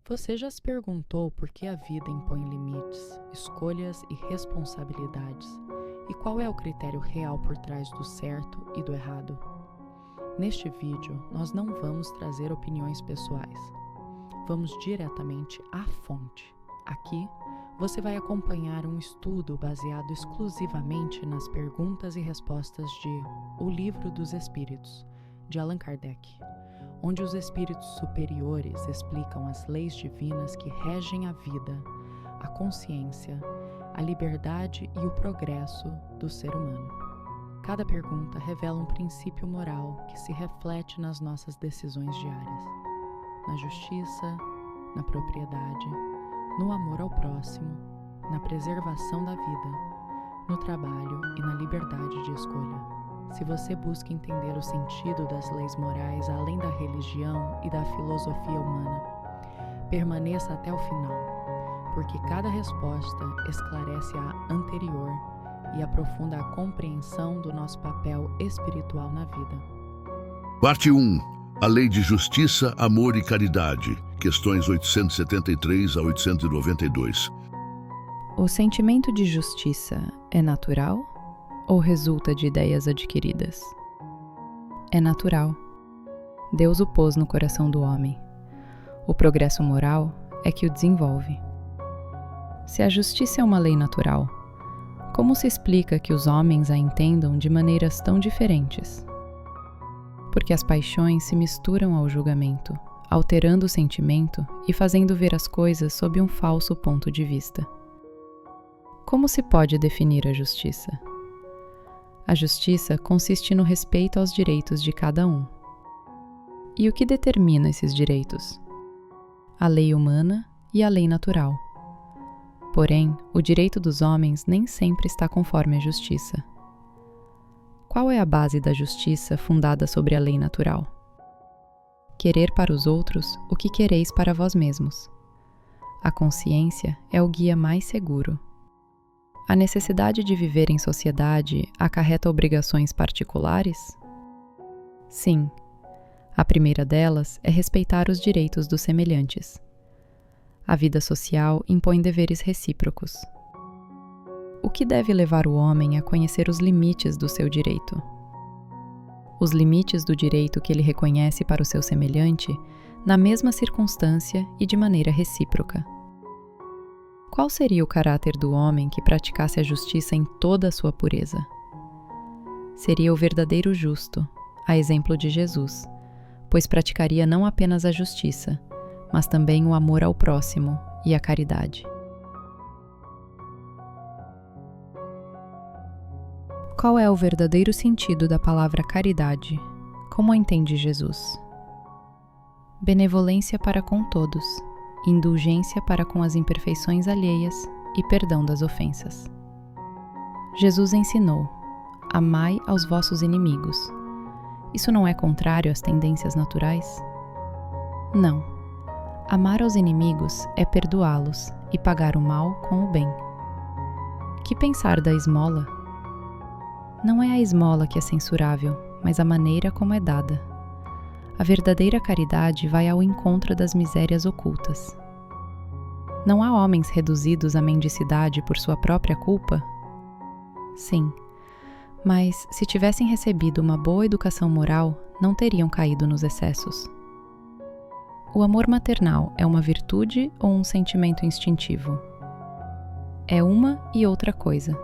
Você já se perguntou por que a vida impõe limites, escolhas e responsabilidades? E qual é o critério real por trás do certo e do errado? Neste vídeo, nós não vamos trazer opiniões pessoais. Vamos diretamente à fonte. Aqui, você vai acompanhar um estudo baseado exclusivamente nas perguntas e respostas de O Livro dos Espíritos, de Allan Kardec, onde os espíritos superiores explicam as leis divinas que regem a vida, a consciência, a liberdade e o progresso do ser humano. Cada pergunta revela um princípio moral que se reflete nas nossas decisões diárias, na justiça, na propriedade, no amor ao próximo, na preservação da vida, no trabalho e na liberdade de escolha. Se você busca entender o sentido das leis morais além da religião e da filosofia humana, permaneça até o final, porque cada resposta esclarece a anterior e aprofunda a compreensão do nosso papel espiritual na vida. Parte 1. A Lei de Justiça, Amor e Caridade. Questões 873 a 892. O sentimento de justiça é natural ou resulta de ideias adquiridas? É natural. Deus o pôs no coração do homem. O progresso moral é que o desenvolve. Se a justiça é uma lei natural, como se explica que os homens a entendam de maneiras tão diferentes? Porque as paixões se misturam ao julgamento, alterando o sentimento e fazendo ver as coisas sob um falso ponto de vista. Como se pode definir a justiça? A justiça consiste no respeito aos direitos de cada um. E o que determina esses direitos? A lei humana e a lei natural. Porém, o direito dos homens nem sempre está conforme a justiça. Qual é a base da justiça fundada sobre a lei natural? Querer para os outros o que quereis para vós mesmos. A consciência é o guia mais seguro. A necessidade de viver em sociedade acarreta obrigações particulares? Sim. A primeira delas é respeitar os direitos dos semelhantes. A vida social impõe deveres recíprocos. O que deve levar o homem a conhecer os limites do seu direito? Os limites do direito que ele reconhece para o seu semelhante, na mesma circunstância e de maneira recíproca. Qual seria o caráter do homem que praticasse a justiça em toda a sua pureza? Seria o verdadeiro justo, a exemplo de Jesus, pois praticaria não apenas a justiça, mas também o amor ao próximo e a caridade. Qual é o verdadeiro sentido da palavra caridade? Como a entende Jesus? Benevolência para com todos, indulgência para com as imperfeições alheias e perdão das ofensas. Jesus ensinou: amai aos vossos inimigos. Isso não é contrário às tendências naturais? Não. Amar aos inimigos é perdoá-los e pagar o mal com o bem. Que pensar da esmola? Não é a esmola que é censurável, mas a maneira como é dada. A verdadeira caridade vai ao encontro das misérias ocultas. Não há homens reduzidos à mendicidade por sua própria culpa? Sim, mas se tivessem recebido uma boa educação moral, não teriam caído nos excessos. O amor maternal é uma virtude ou um sentimento instintivo? É uma e outra coisa.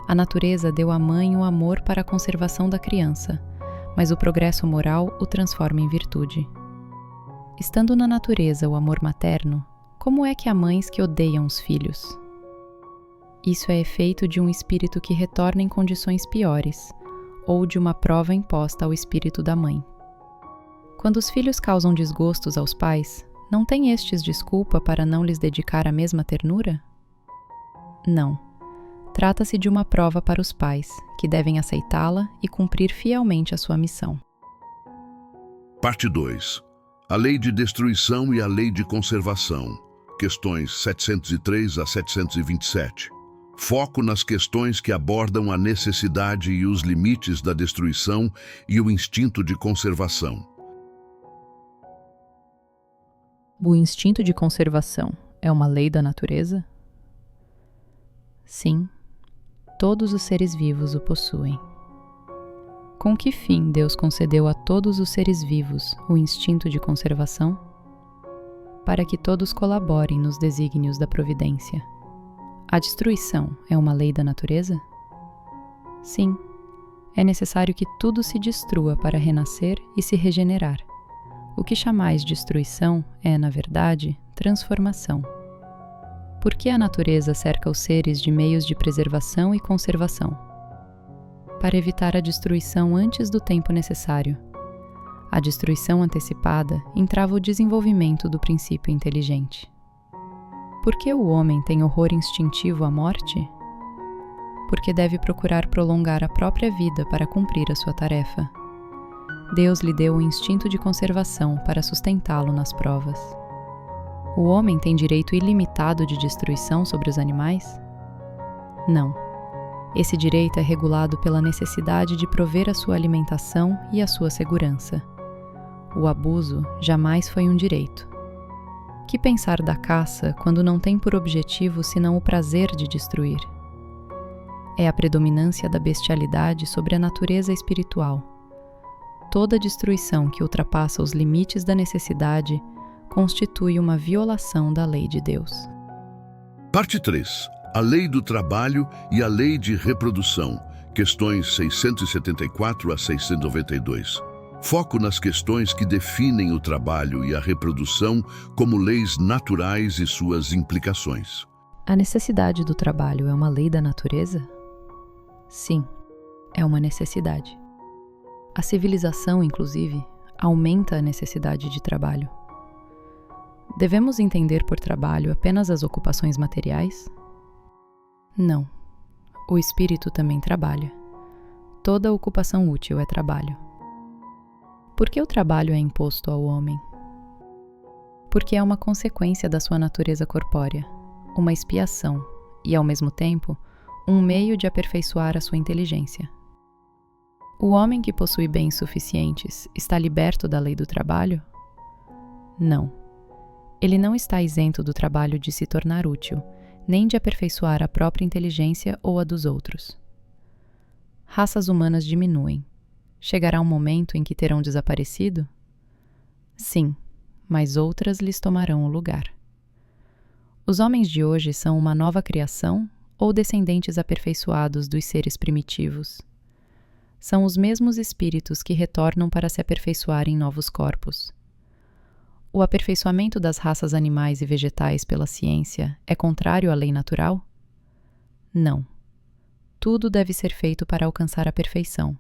A natureza deu à mãe o amor para a conservação da criança, mas o progresso moral o transforma em virtude. Estando na natureza o amor materno, como é que há mães que odeiam os filhos? Isso é efeito de um espírito que retorna em condições piores, ou de uma prova imposta ao espírito da mãe. Quando os filhos causam desgostos aos pais, não têm estes desculpa para não lhes dedicar a mesma ternura? Não. Trata-se de uma prova para os pais, que devem aceitá-la e cumprir fielmente a sua missão. Parte 2. A Lei de Destruição e a Lei de Conservação. Questões 703 a 727. Foco nas questões que abordam a necessidade e os limites da destruição e o instinto de conservação. O instinto de conservação é uma lei da natureza? Sim, todos os seres vivos o possuem. Com que fim Deus concedeu a todos os seres vivos o instinto de conservação? Para que todos colaborem nos desígnios da providência. A destruição é uma lei da natureza? Sim, é necessário que tudo se destrua para renascer e se regenerar. O que chamais destruição é, na verdade, transformação. Por que a natureza cerca os seres de meios de preservação e conservação? Para evitar a destruição antes do tempo necessário. A destruição antecipada entrava o desenvolvimento do princípio inteligente. Por que o homem tem horror instintivo à morte? Porque deve procurar prolongar a própria vida para cumprir a sua tarefa. Deus lhe deu o instinto de conservação para sustentá-lo nas provas. O homem tem direito ilimitado de destruição sobre os animais? Não. Esse direito é regulado pela necessidade de prover a sua alimentação e a sua segurança. O abuso jamais foi um direito. Que pensar da caça quando não tem por objetivo senão o prazer de destruir? É a predominância da bestialidade sobre a natureza espiritual. Toda destruição que ultrapassa os limites da necessidade constitui uma violação da lei de Deus. Parte 3. A lei do trabalho e a lei de reprodução. Questões 674 a 692. Foco nas questões que definem o trabalho e a reprodução como leis naturais e suas implicações. A necessidade do trabalho é uma lei da natureza? Sim, é uma necessidade. A civilização, inclusive, aumenta a necessidade de trabalho. Devemos entender por trabalho apenas as ocupações materiais? Não. O espírito também trabalha. Toda ocupação útil é trabalho. Por que o trabalho é imposto ao homem? Porque é uma consequência da sua natureza corpórea, uma expiação e, ao mesmo tempo, um meio de aperfeiçoar a sua inteligência. O homem que possui bens suficientes está liberto da lei do trabalho? Não. Ele não está isento do trabalho de se tornar útil, nem de aperfeiçoar a própria inteligência ou a dos outros. Raças humanas diminuem. Chegará um momento em que terão desaparecido? Sim, mas outras lhes tomarão o lugar. Os homens de hoje são uma nova criação ou descendentes aperfeiçoados dos seres primitivos? São os mesmos espíritos que retornam para se aperfeiçoar em novos corpos. O aperfeiçoamento das raças animais e vegetais pela ciência é contrário à lei natural? Não. Tudo deve ser feito para alcançar a perfeição.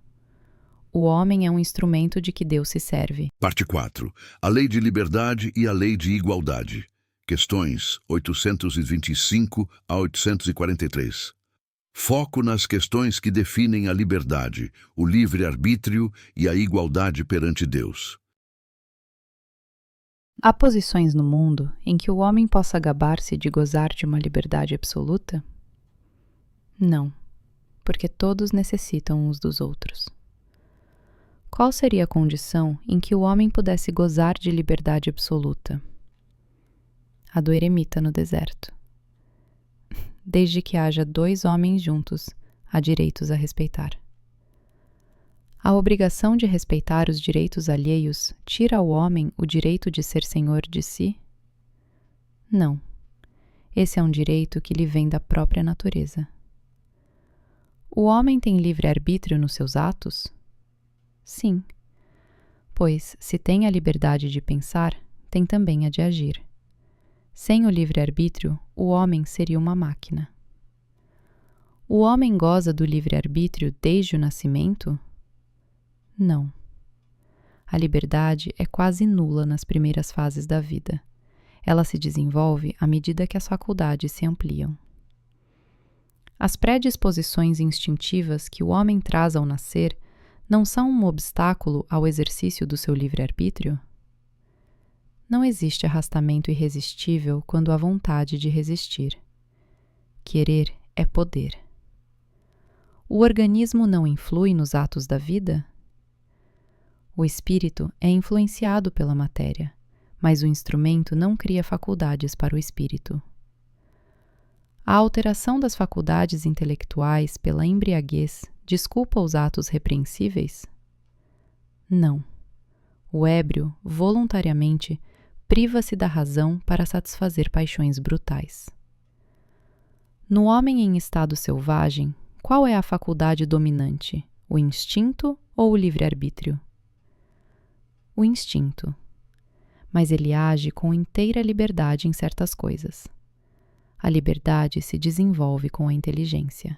O homem é um instrumento de que Deus se serve. Parte 4. A lei de liberdade e a lei de igualdade. Questões 825 a 843. Foco nas questões que definem a liberdade, o livre-arbítrio e a igualdade perante Deus. Há posições no mundo em que o homem possa gabar-se de gozar de uma liberdade absoluta? Não, porque todos necessitam uns dos outros. Qual seria a condição em que o homem pudesse gozar de liberdade absoluta? A do eremita no deserto. Desde que haja 2 homens juntos, há direitos a respeitar. A obrigação de respeitar os direitos alheios tira ao homem o direito de ser senhor de si? Não. Esse é um direito que lhe vem da própria natureza. O homem tem livre-arbítrio nos seus atos? Sim. Pois, se tem a liberdade de pensar, tem também a de agir. Sem o livre-arbítrio, o homem seria uma máquina. O homem goza do livre-arbítrio desde o nascimento? Não. A liberdade é quase nula nas primeiras fases da vida. Ela se desenvolve à medida que as faculdades se ampliam. As predisposições instintivas que o homem traz ao nascer não são um obstáculo ao exercício do seu livre-arbítrio? Não existe arrastamento irresistível quando há vontade de resistir. Querer é poder. O organismo não influi nos atos da vida? O espírito é influenciado pela matéria, mas o instrumento não cria faculdades para o espírito. A alteração das faculdades intelectuais pela embriaguez desculpa os atos repreensíveis? Não. O ébrio, voluntariamente, priva-se da razão para satisfazer paixões brutais. No homem em estado selvagem, qual é a faculdade dominante, o instinto ou o livre-arbítrio? O instinto. Mas ele age com inteira liberdade em certas coisas. A liberdade se desenvolve com a inteligência.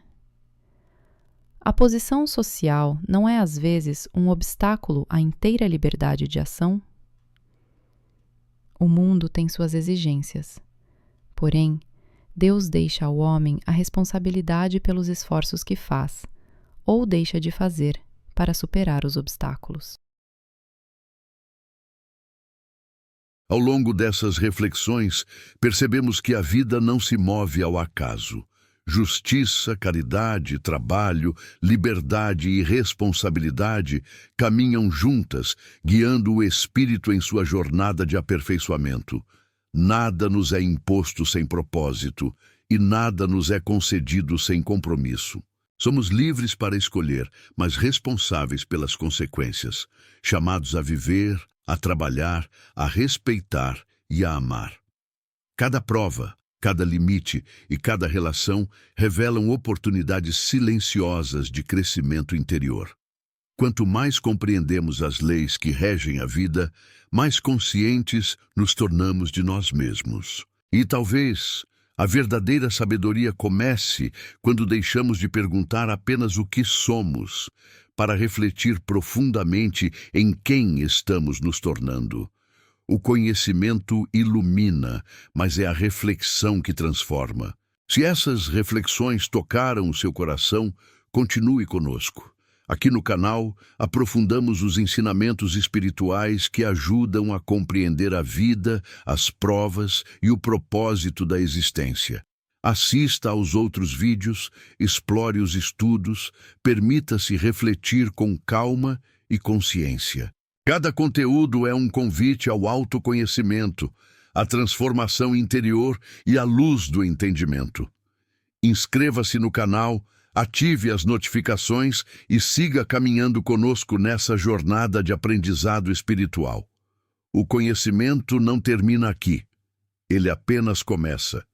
A posição social não é às vezes um obstáculo à inteira liberdade de ação? O mundo tem suas exigências. Porém, Deus deixa ao homem a responsabilidade pelos esforços que faz, ou deixa de fazer, para superar os obstáculos. Ao longo dessas reflexões, percebemos que a vida não se move ao acaso. Justiça, caridade, trabalho, liberdade e responsabilidade caminham juntas, guiando o espírito em sua jornada de aperfeiçoamento. Nada nos é imposto sem propósito e nada nos é concedido sem compromisso. Somos livres para escolher, mas responsáveis pelas consequências, chamados a viver, a trabalhar, a respeitar e a amar. Cada prova, cada limite e cada relação revelam oportunidades silenciosas de crescimento interior. Quanto mais compreendemos as leis que regem a vida, mais conscientes nos tornamos de nós mesmos. E talvez a verdadeira sabedoria comece quando deixamos de perguntar apenas o que somos, para refletir profundamente em quem estamos nos tornando. O conhecimento ilumina, mas é a reflexão que transforma. Se essas reflexões tocaram o seu coração, continue conosco. Aqui no canal, aprofundamos os ensinamentos espirituais que ajudam a compreender a vida, as provas e o propósito da existência. Assista aos outros vídeos, explore os estudos, permita-se refletir com calma e consciência. Cada conteúdo é um convite ao autoconhecimento, à transformação interior e à luz do entendimento. Inscreva-se no canal, ative as notificações e siga caminhando conosco nessa jornada de aprendizado espiritual. O conhecimento não termina aqui, ele apenas começa.